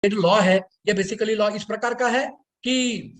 जो लॉ है ये बेसिकली लॉ इस प्रकार का है कि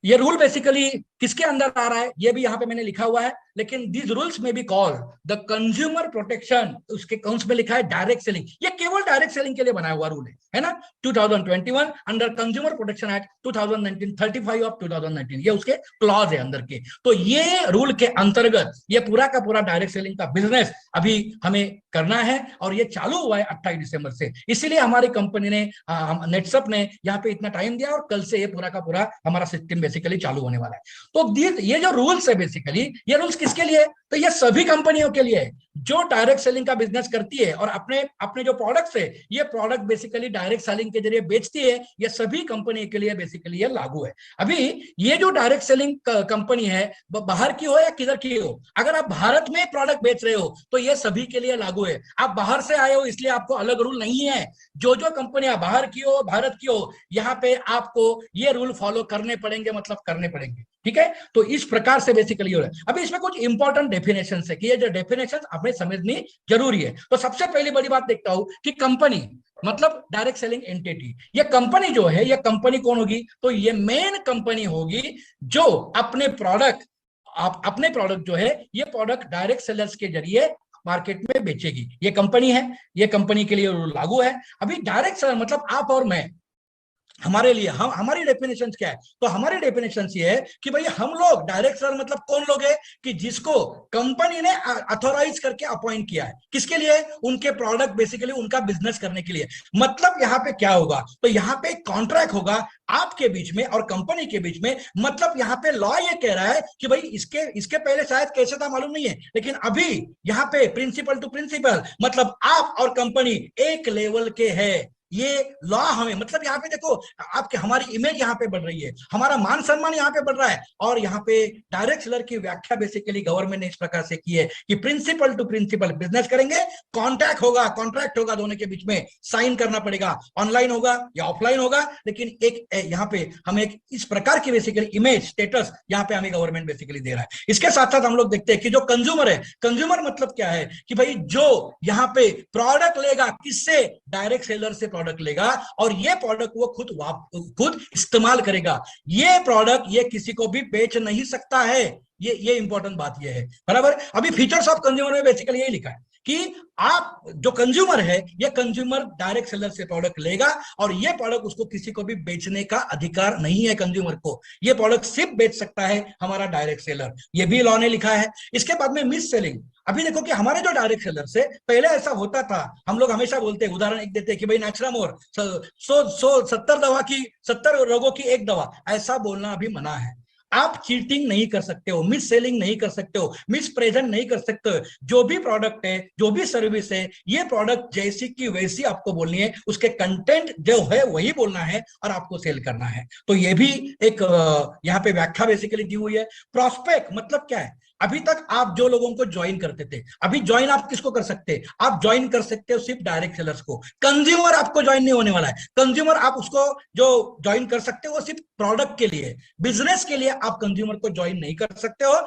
ये रूल बेसिकली किसके अंदर आ रहा है ये भी यहाँ पे मैंने लिखा हुआ है, लेकिन दीज रूल्स में be called the consumer protection, उसके काउंट्स में लिखा है डायरेक्ट सेलिंग। ये केवल डायरेक्ट सेलिंग के लिए बनाया हुआ रूल है ना, 2021 under consumer protection act 2019 35 of 2019, ये उसके क्लॉज है अंदर के। तो ये रूल के अंतर्गत ये पूरा का पूरा डायरेक्ट सेलिंग का बिजनेस अभी हमें करना है और ये चालू हुआ है 28 दिसंबर से। इसीलिए हमारी कंपनी ने नेटसप ने यहाँ पे इतना टाइम दिया और कल से ये पूरा का पूरा हमारा सिस्टम बेसिकली चालू होने वाला है। तो ये जो रूल्स है बेसिकली ये रूल्स किसके लिए, तो ये सभी कंपनियों के लिए है जो डायरेक्ट सेलिंग का बिजनेस करती है और अपने अपने जो प्रोडक्ट्स है ये प्रोडक्ट बेसिकली डायरेक्ट सेलिंग के जरिए बेचती है, ये सभी कंपनी के लिए बेसिकली ये लागू है। अभी ये जो डायरेक्ट सेलिंग कंपनी है बाहर की हो या किधर की हो, अगर आप भारत में प्रोडक्ट बेच रहे हो तो ये सभी के लिए लागू है। आप बाहर से आए हो इसलिए आपको अलग रूल नहीं है, जो कंपनियां बाहर की हो भारत की हो यहाँ पे आपको ये रूल फॉलो करने पड़ेंगे, मतलब करने पड़ेंगे, ठीक है। तो इस प्रकार से बेसिकली हो रहा है। अभी इसमें कुछ इंपॉर्टेंट डेफिनेशन है कि ये जो डेफिनेशन हमें समझनी जरूरी है। तो सबसे पहली बड़ी बात देखता हूं कि कंपनी मतलब डायरेक्ट सेलिंग एंटिटी, ये कंपनी जो है ये कंपनी कौन होगी, तो ये मेन कंपनी होगी जो अपने प्रोडक्ट जो है ये प्रोडक्ट डायरेक्ट सेलर्स के जरिए मार्केट में बेचेगी। ये कंपनी है, ये कंपनी के लिए लागू है। अभी डायरेक्ट सेलर मतलब आप और मैं, हमारे लिए हम हमारी डेफिनेशन क्या है, तो हमारी डेफिनेशन ये है कि भाई हम लोग डायरेक्ट सेलर मतलब कौन लोग है कि जिसको कंपनी ने अथॉराइज करके अपॉइंट किया है, किसके लिए, उनके प्रोडक्ट बेसिकली उनका बिजनेस करने के लिए। मतलब यहाँ पे क्या होगा, तो यहाँ पे कॉन्ट्रैक्ट होगा आपके बीच में और कंपनी के बीच में। मतलब यहाँ पे लॉ ये कह रहा है कि भाई इसके पहले शायद कैसे था मालूम नहीं है, लेकिन अभी यहाँ पे प्रिंसिपल टू प्रिंसिपल मतलब आप और कंपनी एक लेवल के है। ये लॉ हमें मतलब यहाँ पे देखो आपके हमारी इमेज यहाँ पे बढ़ रही है, हमारा मान सम्मान यहाँ पे बढ़ रहा है। और यहाँ पे डायरेक्ट सेलर की व्याख्या बेसिकली गवर्नमेंट ने इस प्रकार से की है कि प्रिंसिपल टू प्रिंसिपल बिजनेस करेंगे, कॉन्ट्रैक्ट होगा दोनों के बीच में, साइन करना पड़ेगा, ऑनलाइन होगा या ऑफलाइन होगा, लेकिन एक यहाँ पे हमें एक इस प्रकार की बेसिकली इमेज स्टेटस यहाँ पे हमें गवर्नमेंट बेसिकली दे रहा है। इसके साथ साथ हम लोग देखते हैं कि जो कंज्यूमर है, कंज्यूमर मतलब क्या है कि भाई जो यहाँ पे प्रोडक्ट लेगा किससे, डायरेक्ट सेलर से प्रोडक्ट लेगा और ये प्रोडक्ट वो खुद इस्तेमाल करेगा। ये प्रोडक्ट ये किसी को भी बेच नहीं सकता है, ये इंपॉर्टेंट बात ये है, बराबर। अभी फीचर्स ऑफ कंज्यूमर में बेसिकली यही लिखा है कि आप जो कंज्यूमर है ये कंज्यूमर डायरेक्ट सेलर से प्रोडक्ट लेगा और ये प्रोडक्ट उसको किसी को भी बेचने का अधिकार नहीं है कंज्यूमर को, ये प्रोडक्ट सिर्फ बेच सकता है हमारा डायरेक्ट सेलर, ये भी लॉ ने लिखा है। इसके बाद में मिस सेलिंग, अभी देखो कि हमारे जो डायरेक्ट सेलर से पहले ऐसा होता था, हम लोग हमेशा बोलते हैं, उदाहरण एक देते हैं कि भाई नेचुरामोर 70 रोगों की एक दवा, ऐसा बोलना अभी मना है। आप चीटिंग नहीं कर सकते हो, मिस सेलिंग नहीं कर सकते हो, मिस प्रेजेंट नहीं कर सकते हो। जो भी प्रोडक्ट है, जो भी सर्विस है, ये प्रोडक्ट जैसी की वैसी आपको बोलनी है, उसके कंटेंट जो है वही बोलना है और आपको सेल करना है। तो ये भी एक यहाँ पे व्याख्या बेसिकली दी हुई है। प्रोस्पेक्ट मतलब क्या है, अभी तक आप जो लोगों को ज्वाइन करते थे, अभी ज्वाइन आप किसको कर सकते हैं, आप ज्वाइन कर सकते हो सिर्फ डायरेक्ट सेलर्स को। कंज्यूमर आपको ज्वाइन नहीं होने वाला है, कंज्यूमर आप उसको जो ज्वाइन कर सकते हो वो सिर्फ प्रोडक्ट के लिए, बिजनेस के लिए आप कंज्यूमर को ज्वाइन नहीं कर सकते हो।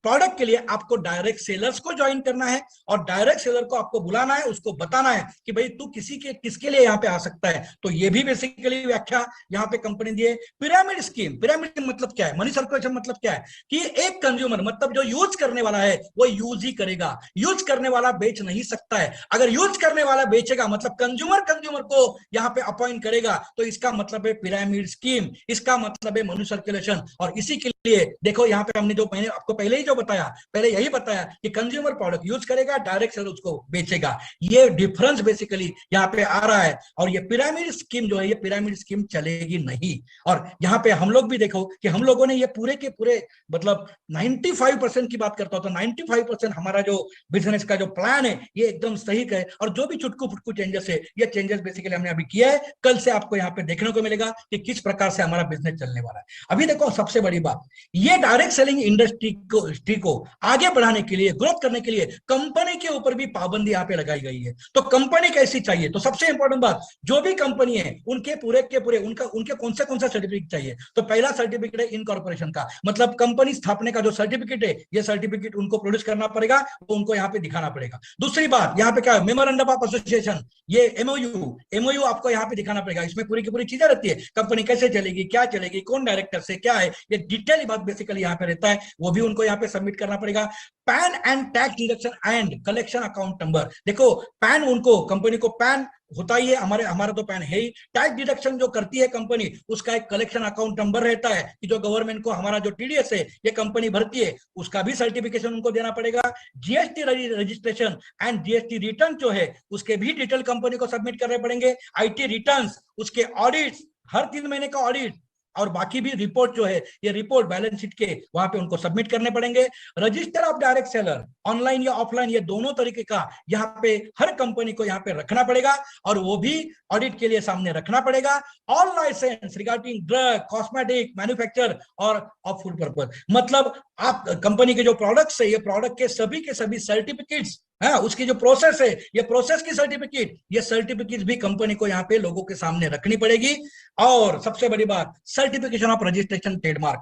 प्रोडक्ट के लिए आपको डायरेक्ट सेलर्स को ज्वाइन करना है और डायरेक्ट सेलर को आपको बुलाना है, उसको बताना है कि भाई तू किसके लिए यहाँ पे आ सकता है। तो ये भी बेसिकली व्याख्या यहाँ पे कंपनी दी है। पिरामिड स्कीम, पिरामिड मतलब क्या है, मनी सर्कुलेशन मतलब क्या है कि एक कंज्यूमर मतलब जो यूज करने वाला है वो यूज ही करेगा, यूज करने वाला बेच नहीं सकता है। अगर यूज करने वाला बेचेगा मतलब कंज्यूमर को यहाँ पे अपॉइंट करेगा, तो इसका मतलब है पिरामिड स्कीम, इसका मतलब है मनी सर्कुलेशन। और इसी के लिए देखो यहाँ पे हमने जो मैंने आपको पहले ही जो बताया, पहले यही बताया कि कंज्यूमर प्रोडक्ट यूज करेगा, डायरेक्ट सेलर उसको बेचेगा। ये डिफरेंस बेसिकली यहाँ पे आ रहा है। और ये पिरामिड स्कीम जो है ये पिरामिड स्कीम चलेगी नहीं। और यहाँ पे हम लोग भी देखो कि हम लोगों ने ये पूरे के पूरे मतलब 95% की बात करता हूं तो 95% हमारा जो बिजनेस का जो प्लान है ये एकदम सही है। और जो भी चुटकू फुटकू चेंजेस है ये चेंजेस बेसिकली हमने अभी किया है, कल से आपको यहाँ पे देखने को मिलेगा कि किस प्रकार से हमारा बिजनेस चलने वाला है। अभी देखो सबसे बड़ी बात, ये डायरेक्ट सेलिंग इंडस्ट्री को हिस्ट्री को आगे बढ़ाने के लिए, ग्रोथ करने के लिए कंपनी के ऊपर भी पाबंदी यहाँ पे लगाई गई है। तो कंपनी कैसी चाहिए? तो सबसे इंपॉर्टेंट बात, जो भी कंपनी है उनके पूरे के पूरे उनके कौन सा सर्टिफिकेट चाहिए? तो पहला सर्टिफिकेट है इनकॉर्पोरेशन का, मतलब कंपनी स्थापने का जो सर्टिफिकेट है, ये सर्टिफिकेट उनको प्रोड्यूस करना पड़ेगा, वो उनको यहाँ पे दिखाना पड़ेगा। दूसरी बात, यहाँ पे क्या है, मेमोरेंडम ऑफ एसोसिएशन, ये एमओयू आपको यहाँ पे दिखाना पड़ेगा। इसमें पूरी की पूरी चीजें रहती है, कंपनी कैसे चलेगी, क्या चलेगी, कौन डायरेक्टर से क्या है, ये डिटेल बात बेसिकली यहाँ पे रहता है, वो भी उनको यहाँ पे सबमिट करना पड़ेगा। Pan and tax deduction and collection account number, देखो पैन, उनको कंपनी को पैन होता ही है, हमारा तो पैन है ही। टैक्स डिडक्शन जो करती है कंपनी, उसका एक कलेक्शन अकाउंट नंबर रहता है कि जो गवर्नमेंट को हमारा जो टीडीएस है ये कंपनी भरती है, उसका भी सर्टिफिकेशन उनको देना पड़ेगा। GST registration and GST return जो है उसके भी डिटेल कंपनी को सबमिट करने पड़ेंगे। आईटी रिटर्न्स, उसके ऑडिट, हर 3 महीने का ऑडिट, और बाकी भी रिपोर्ट जो है, ये रिपोर्ट बैलेंस शीट के वहां पे उनको सबमिट करने पड़ेंगे। Register of direct seller, online या ऑफलाइन, ये दोनों तरीके का यहाँ पे हर कंपनी को यहाँ पे रखना पड़ेगा, और वो भी ऑडिट के लिए सामने रखना पड़ेगा। All licence regarding drug, cosmetic, manufacture और ऑफ फूड पर्पज, मतलब आप कंपनी के जो प्रोडक्ट्स है, ये प्रोडक्ट के सभी सर्टिफिकेट्स, उसकी जो प्रोसेस है, ये प्रोसेस की सर्टिफिकेट, ये सर्टिफिकेट भी कंपनी को यहाँ पे लोगों के सामने रखनी पड़ेगी। और सबसे बड़ी बात, certification of registration trademark,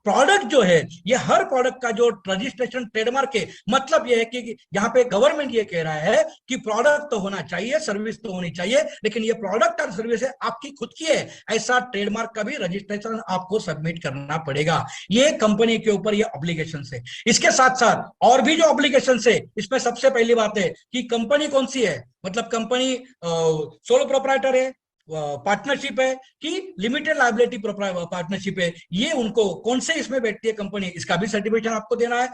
product जो है, ये हर प्रोडक्ट का जो रजिस्ट्रेशन ट्रेडमार्क है, मतलब ये है कि यहाँ पे गवर्नमेंट ये कह रहा है कि प्रोडक्ट तो होना चाहिए, सर्विस तो होनी चाहिए, लेकिन ये प्रोडक्ट और सर्विस है आपकी खुद की है, ऐसा ट्रेडमार्क का भी रजिस्ट्रेशन आपको सबमिट करना पड़ेगा। ये कंपनी के ऊपर ये ऑब्लिगेशन है। इसके साथ साथ और भी जो ऑब्लिगेशन है, इसमें सबसे पहली बात है कि कंपनी कौन सी है, मतलब कंपनी सोलो प्रोप्राइटर है, पार्टनरशिप है कि लिमिटेड लायबिलिटी पार्टनरशिप है, ये उनको कौन से इसमें बैठती है कंपनी, इसका भी सर्टिफिकेशन आपको देना है।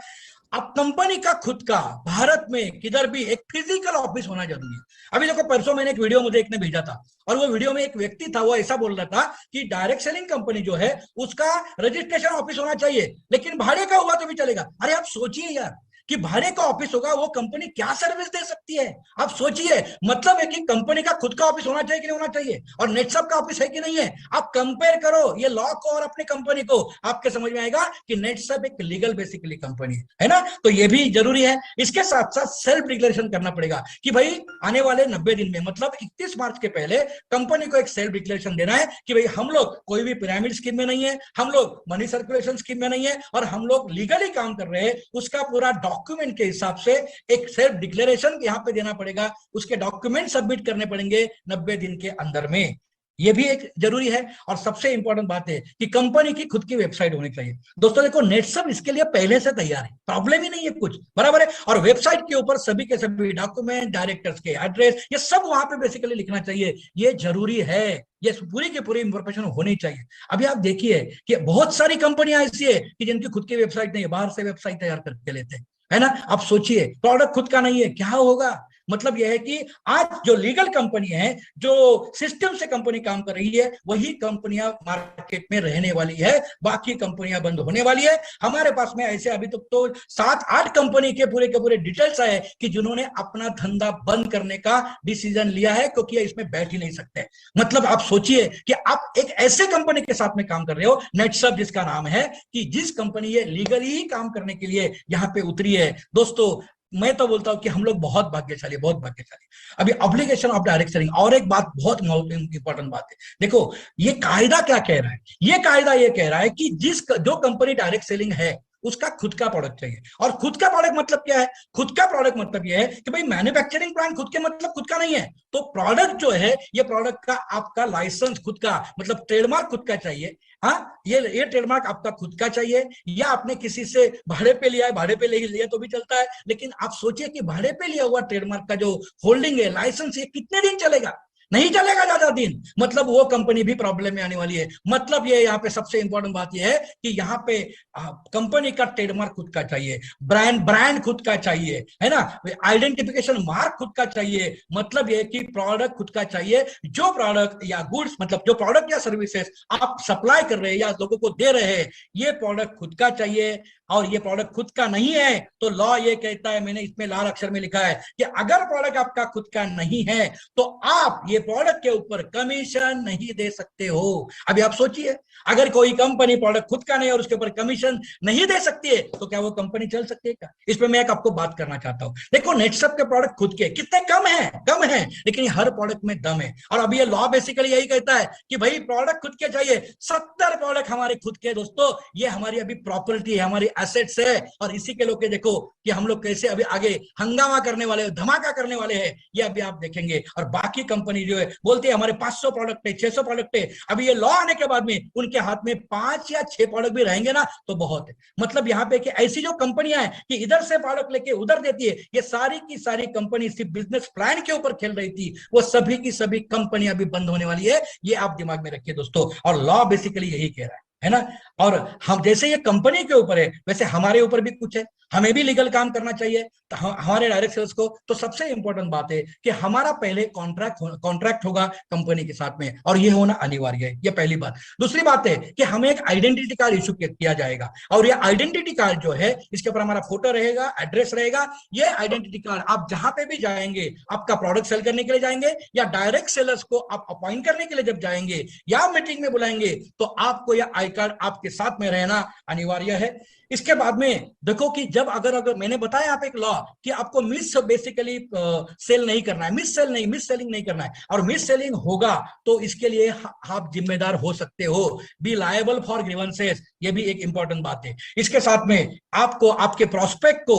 अब कंपनी का खुद का भारत में किधर भी एक फिजिकल ऑफिस होना जरूरी है। अभी देखो, परसों मैंने एक वीडियो मुझे एक ने भेजा था, और वो वीडियो में एक व्यक्ति था, वो ऐसा बोल रहा था कि डायरेक्ट सेलिंग कंपनी जो है उसका रजिस्ट्रेशन ऑफिस होना चाहिए, लेकिन भाड़े का हुआ तो भी चलेगा। अरे आप सोचिए यार, कि भाड़े का ऑफिस होगा, वो कंपनी क्या सर्विस दे सकती है? आप सोचिए, मतलब है कि कंपनी का खुद का ऑफिस होना चाहिए कि नहीं होना चाहिए, और नेटसब का ऑफिस है कि नहीं है। आप कंपेयर करो ये लॉ को और अपनी कंपनी को, आपके समझ में आएगा कि नेटसब एक लीगल बेसिकली कंपनी है ना। तो ये भी जरूरी है। इसके साथ साथ सेल्फ डिक्लेरेशन करना पड़ेगा कि भाई आने वाले 90 दिन में, मतलब 31 मार्च के पहले कंपनी को एक सेल्फ डिक्लेरेशन देना है कि भाई हम लोग कोई भी पिरामिड स्कीम में नहीं है, हम लोग मनी सर्कुलेशन स्कीम में नहीं है, और हम लोग लीगली काम कर रहे हैं। उसका पूरा डॉक्यूमेंट के हिसाब से एक सेल्फ डिक्लेरेशन यहाँ पे देना पड़ेगा, उसके डॉक्यूमेंट सबमिट करने पड़ेंगे 90 दिन के अंदर में। ये भी एक जरूरी है। और सबसे इंपॉर्टेंट बात है कि कंपनी की खुद की वेबसाइट होनी चाहिए। दोस्तों देखो, नेटसब इसके लिए पहले से तैयार है, प्रॉब्लम ही नहीं है कुछ, बराबर है। और वेबसाइट के ऊपर सभी के सभी डॉक्यूमेंट, डायरेक्टर्स के एड्रेस, ये सब वहां पे बेसिकली लिखना चाहिए, ये जरूरी है। ये पूरी की पूरी इंफॉर्मेशन होनी चाहिए। अभी आप देखिए कि बहुत सारी कंपनियां ऐसी है कि जिनकी खुद की वेबसाइट नहीं है, बाहर से वेबसाइट तैयार करके लेते हैं, है ना। आप सोचिए, प्रोडक्ट खुद का नहीं है, क्या होगा? मतलब यह है कि आज जो लीगल कंपनी है, जो सिस्टम से कंपनी काम कर रही है, वही कंपनियां मार्केट में रहने वाली है, बाकी कंपनियां बंद होने वाली है। हमारे पास में ऐसे अभी तक तो 7-8 कंपनी के पूरे डिटेल्स आए कि जिन्होंने अपना धंधा बंद करने का डिसीजन लिया है, क्योंकि इसमें बैठ ही नहीं सकते। मतलब आप सोचिए कि आप एक ऐसे कंपनी के साथ में काम कर रहे हो, नेटसब जिसका नाम है, कि जिस कंपनी ये लीगली ही काम करने के लिए यहाँ पे उतरी है। दोस्तों मैं तो बोलता हूं कि हम लोग बहुत भाग्यशाली, बहुत भाग्यशाली। अभी ऑब्लिगेशन ऑफ डायरेक्ट सेलिंग, और एक बात बहुत इंपॉर्टेंट बात है। देखो ये कायदा क्या कह रहा है, ये कायदा ये कह रहा है कि जो कंपनी डायरेक्ट सेलिंग है उसका खुद का प्रोडक्ट चाहिए। और खुद का प्रोडक्ट मतलब क्या है? खुद का प्रोडक्ट मतलब ये है कि भाई मैन्युफैक्चरिंग प्लांट खुद के मतलब खुद का नहीं है, तो प्रोडक्ट जो है, ये प्रोडक्ट का आपका लाइसेंस खुद का, मतलब ट्रेडमार्क खुद का चाहिए। हाँ, ये ट्रेडमार्क आपका खुद का चाहिए, या आपने किसी से भाड़े पे लिया है, भाड़े पे लिया तो भी चलता है, लेकिन आप सोचिए कि भाड़े पे लिया हुआ ट्रेडमार्क का जो होल्डिंग है, लाइसेंस, ये कितने दिन चलेगा? नहीं चलेगा ज्यादा दिन, मतलब वो कंपनी भी प्रॉब्लम में आने वाली है। मतलब ये यहाँ पे सबसे इंपॉर्टेंट बात ये है कि यहाँ पे कंपनी का ट्रेडमार्क खुद का चाहिए, ब्रांड खुद का चाहिए, है ना, आइडेंटिफिकेशन मार्क खुद का चाहिए। मतलब ये कि प्रोडक्ट खुद का चाहिए, जो प्रोडक्ट या गुड्स, मतलब जो प्रोडक्ट या सर्विसेज आप सप्लाई कर रहे हैं या लोगों को दे रहे हैं, ये प्रोडक्ट खुद का चाहिए। और ये प्रोडक्ट खुद का नहीं है, तो लॉ ये कहता है, मैंने इसमें लाल अक्षर में लिखा है कि अगर प्रोडक्ट आपका खुद का नहीं है तो आप ये प्रोडक्ट के ऊपर कमीशन नहीं दे सकते हो। अभी आप सोचिए, अगर कोई कंपनी प्रोडक्ट खुद का नहीं और उसके ऊपर कमीशन नहीं दे सकती है तो क्या वो कंपनी चल सकती है क्या? इस पे मैं एक आपको बात करना चाहता हूं। देखो, नेटसप के प्रोडक्ट खुद के कितने कम है, लेकिन हर प्रोडक्ट में दम है। और अभी ये लॉ बेसिकली यही कहता है कि भाई प्रोडक्ट खुद के चाहिए। 70 प्रोडक्ट हमारे खुद के दोस्तों, ये हमारी अभी प्रॉपर्टी है, हमारी एसेट्स है। और इसी के लोग के देखो कि हम लोग कैसे अभी आगे हंगामा करने वाले, धमाका करने वाले हैं, ये अभी आप देखेंगे। और बाकी कंपनी जो है बोलती है हमारे 500 प्रोडक्ट है, 600 प्रोडक्ट है। अभी ये लॉ आने के बाद में उनके हाथ में 5 या 6 प्रोडक्ट भी रहेंगे ना तो बहुत है। मतलब यहाँ पे कि ऐसी जो कंपनियां हैं कि इधर से प्रोडक्ट लेके उधर देती है, ये सारी की सारी कंपनी सिर्फ बिजनेस प्लान के ऊपर खेल रही थी, वो सभी की सभी कंपनियां भी बंद होने वाली है। ये आप दिमाग में रखिए दोस्तों। और लॉ बेसिकली यही कह रहा है ना। और हम जैसे ये कंपनी के ऊपर है वैसे हमारे ऊपर भी कुछ है, हमें भी लीगल काम करना चाहिए। तो हमारे डायरेक्ट सेल्स को तो सबसे इंपॉर्टेंट बात है कि हमारा पहले कॉन्ट्रैक्ट होगा कंपनी के साथ में, और ये होना अनिवार्य है। ये पहली बात। दूसरी बात है कि हमें एक आइडेंटिटी कार्ड इशू किया जाएगा, और ये आइडेंटिटी कार्ड जो है इसके ऊपर हमारा फोटो रहेगा, एड्रेस रहेगा। ये आइडेंटिटी कार्ड आप जहां पे भी जाएंगे, आपका प्रोडक्ट सेल करने के लिए जाएंगे या डायरेक्ट सेलर्स को आप अपॉइंट करने के लिए जब जाएंगे या मीटिंग में बुलाएंगे, तो आपको यह आई कार्ड आपके साथ में रहना अनिवार्य है। इसके बाद में देखो कि जब अगर मैंने बताया यहाँ पे एक लॉ कि आपको मिस बेसिकली सेल नहीं करना है, मिस सेलिंग नहीं करना है। और मिस सेलिंग होगा तो इसके लिए आप जिम्मेदार हो सकते हो, बी लायबल फॉर ग्रीवेंसेस। ये भी एक इंपॉर्टेंट बात है। इसके साथ में आपको आपके प्रोस्पेक्ट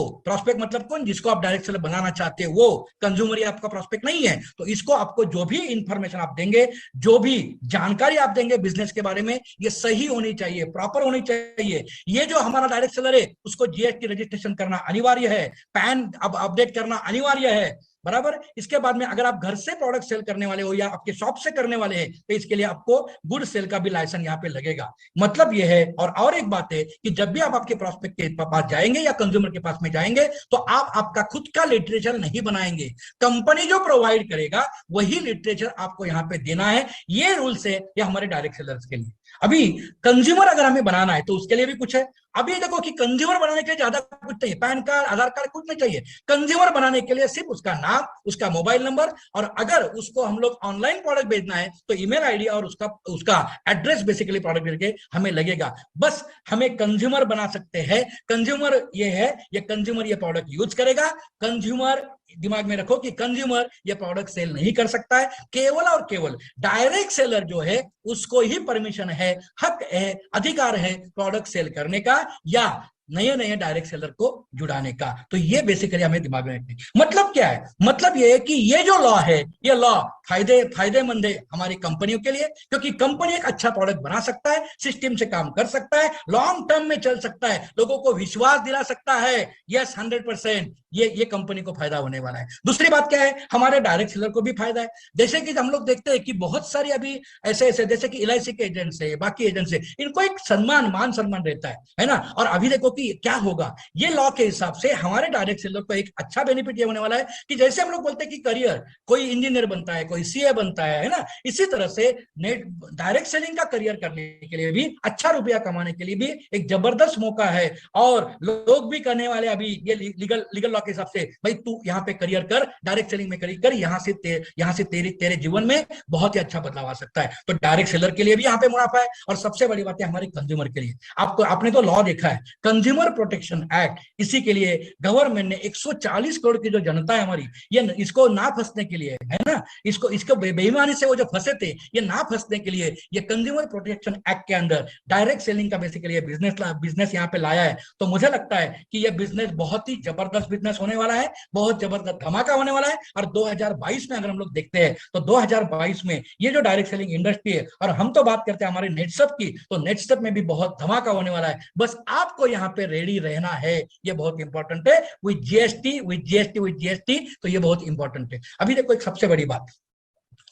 मतलब कौन, जिसको आप डायरेक्ट सेलर बनाना चाहते हो, वो कंज्यूमर आपका प्रोस्पेक्ट नहीं है, तो इसको आपको जो भी इंफॉर्मेशन आप देंगे, जो भी जानकारी आप देंगे बिजनेस के बारे में, ये सही होनी चाहिए, प्रॉपर होनी चाहिए। ये जो हमारा डायरेक्ट सेलर है उसको जीएसटी रजिस्ट्रेशन करना अनिवार्य है, पैन अब अपडेट करना अनिवार्य है, बराबर। इसके बाद में अगर आप घर से प्रोडक्ट सेल करने वाले हो या आपके शॉप से करने वाले हैं तो इसके लिए आपको गुड सेल का भी लाइसेंस यहाँ पे लगेगा। मतलब ये है। और एक बात है कि जब भी आप आपके प्रोस्पेक्ट के पास जाएंगे या कंज्यूमर के पास में जाएंगे तो आप आपका खुद का लिटरेचर नहीं बनाएंगे, कंपनी जो प्रोवाइड करेगा वही लिटरेचर आपको यहाँ पे देना है। ये रूल्स है ये हमारे डायरेक्ट सेलर्स के लिए। अभी कंज्यूमर अगर हमें बनाना है तो उसके लिए भी कुछ है। अभी देखो कि कंज्यूमर बनाने के लिए ज्यादा कुछ नहीं, पैन कार्ड, आधार कार्ड कुछ नहीं चाहिए। कंज्यूमर बनाने के लिए सिर्फ उसका नाम, उसका मोबाइल नंबर, और अगर उसको हम लोग ऑनलाइन प्रोडक्ट भेजना है तो ईमेल आईडी और उसका एड्रेस बेसिकली प्रोडक्ट करके हमें लगेगा। बस हमें कंज्यूमर बना सकते हैं। कंज्यूमर ये है, ये कंज्यूमर ये प्रोडक्ट यूज करेगा। कंज्यूमर दिमाग में रखो कि कंज्यूमर ये प्रोडक्ट सेल नहीं कर सकता है। केवल और केवल डायरेक्ट सेलर जो है उसको ही परमिशन है, हक है, अधिकार है प्रोडक्ट सेल करने का या नए डायरेक्ट सेलर को जुड़ाने का। तो ये बेसिकली हमें दिमाग में रखना है। मतलब क्या है? मतलब ये है कि ये जो लॉ है, ये लॉ फायदेमंद है हमारी कंपनियों के लिए, क्योंकि कंपनी एक अच्छा प्रोडक्ट बना सकता है, सिस्टम से काम कर सकता है, लॉन्ग टर्म में चल सकता है, लोगों को विश्वास दिला सकता है। यस, 100% ये कंपनी को फायदा होने वाला है। दूसरी बात क्या है, हमारे डायरेक्ट सेलर को भी फायदा है। जैसे कि हम लोग देखते हैं कि बहुत सारी अभी ऐसे जैसे कि एलआईसी के एजेंट्स है, बाकी एजेंट्स है, इनको एक मान सम्मान रहता है ना। और अभी देखो कि क्या होगा, ये लॉ के हिसाब से हमारे डायरेक्ट सेलर को एक अच्छा बेनिफिट ये होने वाला है कि जैसे हम लोग बोलते हैं कि करियर, कोई इंजीनियर बनता है, कोई सीए बनता है ना, इसी तरह से नेट डायरेक्ट सेलिंग का करियर करने के लिए भी, अच्छा रुपया कमाने के लिए भी एक जबरदस्त मौका है। और लोग भी करने वाले अभी ये लीगल लॉ के हिसाब से, भाई तू यहाँ पे करियर कर, डायरेक्ट सेलिंग में करियर कर, यहाँ से तेरे जीवन में बहुत ही अच्छा बदलाव आ सकता है। तो डायरेक्ट सेलर के लिए भी यहाँ पे मुनाफा है। और सबसे बड़ी बात है हमारे कंज्यूमर के लिए, आपने तो लॉ देखा है, कंज्यूमर प्रोटेक्शन एक्ट, इसी के लिए गवर्नमेंट ने 140 करोड़ की जो जनता है हमारी, ये इसको ना फंसने के लिए है ना, इसको बेईमानी से वो जो फंसे थे, ये ना फंसने के लिए ये कंज्यूमर प्रोटेक्शन एक्ट के अंदर डायरेक्ट सेलिंग का बेसिकली बिजनेस यहाँ पे लाया है। तो मुझे लगता है कि ये बिजनेस बहुत ही जबरदस्त बिजनेस होने वाला है, बहुत जबरदस्त धमाका होने वाला है। और 2022 में अगर हम लोग देखते हैं तो 2022 में ये जो डायरेक्ट सेलिंग इंडस्ट्री है, और हम तो बात करते हैं हमारे नेटसप की, तो नेटसप में भी बहुत धमाका होने वाला है। बस आपको यहाँ पे रेडी रहना है, ये बहुत इंपॉर्टेंट है। विद जीएसटी, तो ये बहुत इंपॉर्टेंट है। अभी देखो एक सबसे बड़ी बात,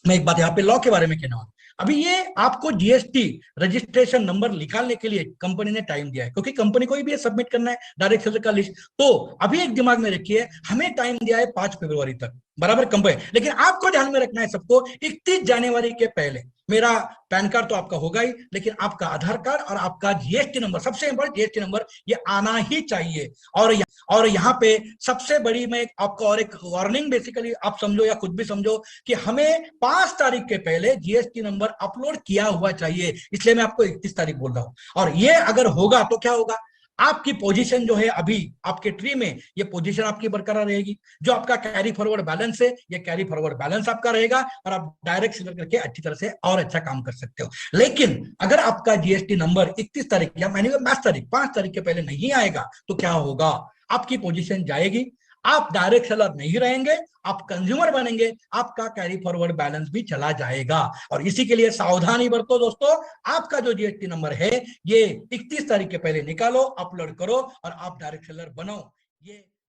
मैं एक बात यहाँ पे लॉ के बारे में कहना हूं। अभी ये आपको जीएसटी रजिस्ट्रेशन नंबर निकालने के लिए कंपनी ने टाइम दिया है, क्योंकि कंपनी को भी ये सबमिट करना है डायरेक्ट सेलर का लिस्ट। तो अभी एक दिमाग में रखिए, हमें टाइम दिया है 5 फरवरी तक। बराबर कंपेयर। लेकिन आपको ध्यान में रखना है सबको, 31 जनवरी के पहले मेरा पैन कार्ड तो आपका होगा ही, लेकिन आपका आधार कार्ड और आपका जीएसटी नंबर, सबसे इंपॉर्टेंट जीएसटी नंबर, ये आना ही चाहिए। और यहाँ पे सबसे बड़ी मैं आपको और एक वार्निंग बेसिकली आप समझो या खुद भी समझो कि हमें 5 तारीख के पहले जीएसटी नंबर अपलोड किया हुआ चाहिए, इसलिए मैं आपको 31 तारीख बोल रहा हूं। और ये अगर होगा तो क्या होगा, आपकी पोजीशन जो है अभी आपके ट्री में, ये पोजीशन आपकी बरकरार रहेगी। जो आपका कैरी फॉरवर्ड बैलेंस है, ये कैरी फॉरवर्ड बैलेंस आपका रहेगा और आप डायरेक्ट सेलर करके अच्छी तरह से और अच्छा काम कर सकते हो। लेकिन अगर आपका जीएसटी नंबर 31 तारीख या मैंने 5 तारीख के पहले नहीं आएगा तो क्या होगा, आपकी पोजीशन जाएगी, आप डायरेक्ट सेलर नहीं रहेंगे, आप कंज्यूमर बनेंगे, आपका कैरी फॉरवर्ड बैलेंस भी चला जाएगा। और इसी के लिए सावधानी बरतो दोस्तों, आपका जो जीएसटी नंबर है ये 31 तारीख के पहले निकालो, अपलोड करो और आप डायरेक्ट सेलर बनो। ये